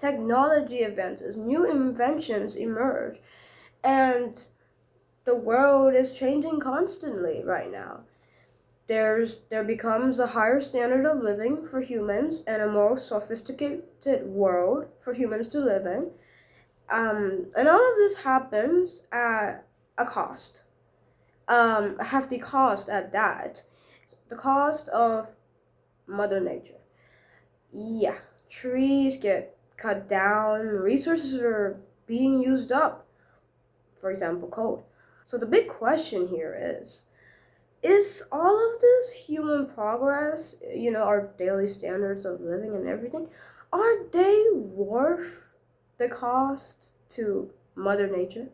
technology advances, new inventions emerge, and the world is changing constantly right now. There becomes a higher standard of living for humans and a more sophisticated world for humans to live in. And all of this happens at a cost, a hefty cost at that. The cost of Mother Nature. Yeah, trees get cut down, resources are being used up, for example, coal. So the big question here is all of this human progress, our daily standards of living and everything, are they worth the cost to Mother Nature?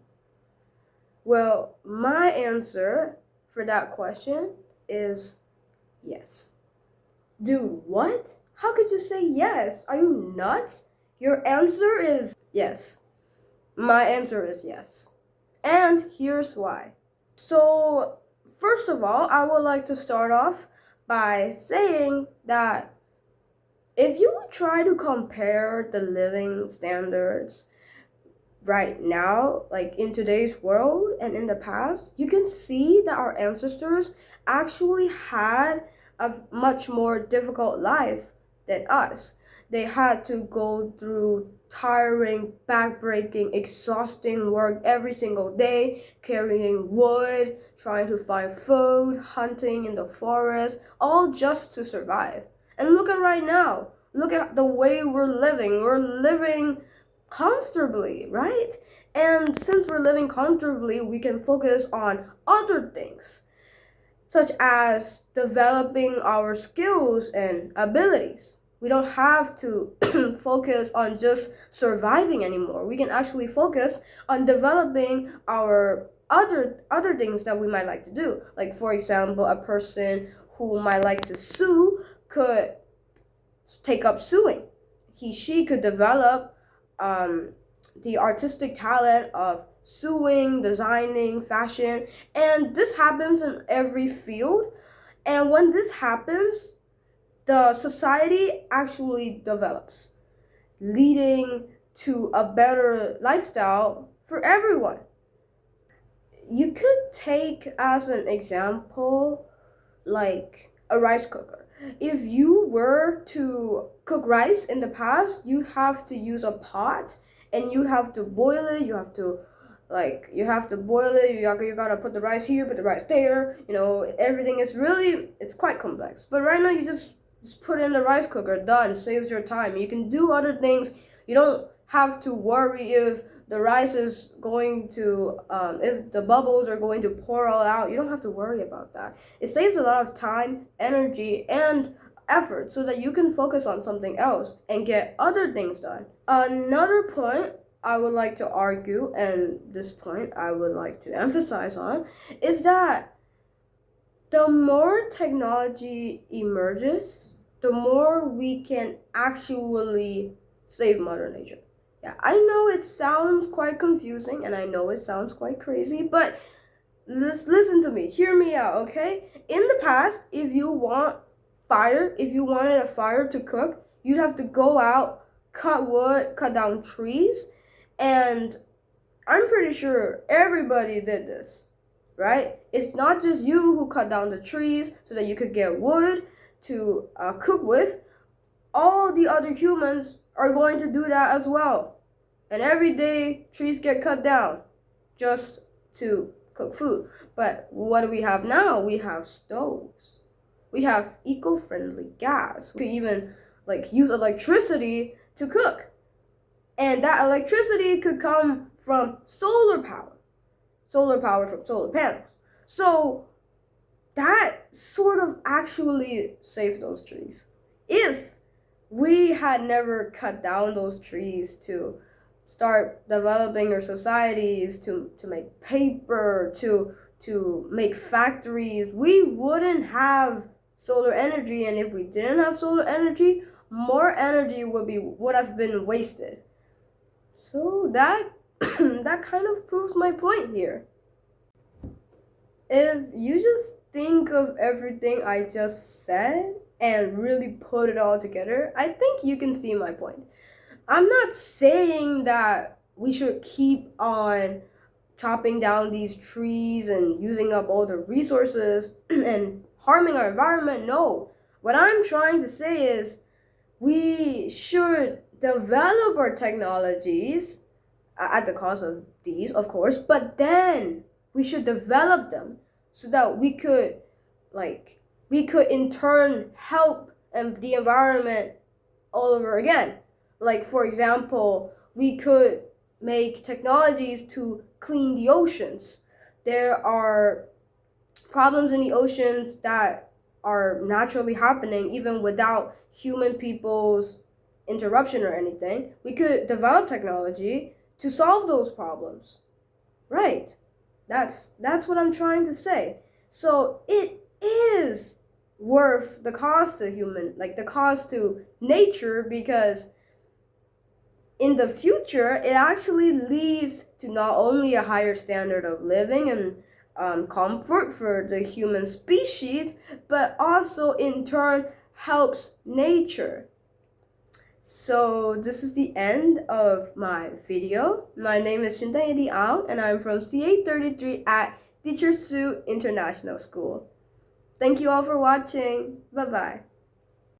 Well, my answer for that question is yes. Dude, what? How could you say yes? Are you nuts? Your answer is yes. My answer is yes. And here's why. So, first of all, I would like to start off by saying that if you try to compare the living standards right now, like in today's world and in the past, you can see that our ancestors actually had a much more difficult life than us. They had to go through tiring, backbreaking, exhausting work every single day, carrying wood, trying to find food, hunting in the forest, all just to survive. And look at right now. Look at the way we're living. We're living comfortably, right? And since we're living comfortably, we can focus on other things, such as developing our skills and abilities. We don't have to focus on just surviving anymore. We can actually focus on developing our other things that we might like to do. Like, for example, a person who might like to sew could take up sewing. She could develop the artistic talent of sewing, designing, fashion, and this happens in every field. And when this happens, the society actually develops, leading to a better lifestyle for everyone. You could take as an example like a rice cooker. If you were to cook rice in the past, you have to use a pot and you have to boil it. You have to boil it. You gotta put the rice here, put the rice there. Everything is it's quite complex. But right now, you just put in the rice cooker. Done. Saves your time. You can do other things. You don't have to worry if the rice is going to, if the bubbles are going to pour all out. You don't have to worry about that. It saves a lot of time, energy, and effort so that you can focus on something else and get other things done. Another point I would like to argue, and this point I would like to emphasize on, is that the more technology emerges, the more we can actually save Mother Nature. Yeah, I know it sounds quite confusing and I know it sounds quite crazy, but listen to me, hear me out, okay? In the past, if you wanted a fire to cook, you'd have to go out, cut wood, cut down trees, and I'm pretty sure everybody did this, right? It's not just you who cut down the trees so that you could get wood to cook with. All the other humans are going to do that as well. And every day, trees get cut down just to cook food. But what do we have now? We have stoves. We have eco-friendly gas. We can even use electricity to cook. And that electricity could come from solar power from solar panels. So that sort of actually saved those trees. If we had never cut down those trees to start developing our societies, to make paper, to make factories, we wouldn't have solar energy. And if we didn't have solar energy, more energy would have been wasted. So that that kind of proves my point here. If you just think of everything I just said and really put it all together, I think you can see my point. I'm not saying that we should keep on chopping down these trees and using up all the resources and harming our environment. No. What I'm trying to say is we should develop our technologies at the cost of these, of course, but then we should develop them so that we could in turn help the environment all over again. Like, for example, we could make technologies to clean the oceans. There are problems in the oceans that are naturally happening even without human people's interruption or anything. We could develop technology to solve those problems. Right. That's what I'm trying to say. So it is worth the cost to the cost to nature, because in the future it actually leads to not only a higher standard of living and comfort for the human species, but also in turn helps nature. So this is the end of my video. My name is Shintayedi Ao, and I'm from CA33 at Teacher Sue International School. Thank you all for watching. Bye-bye.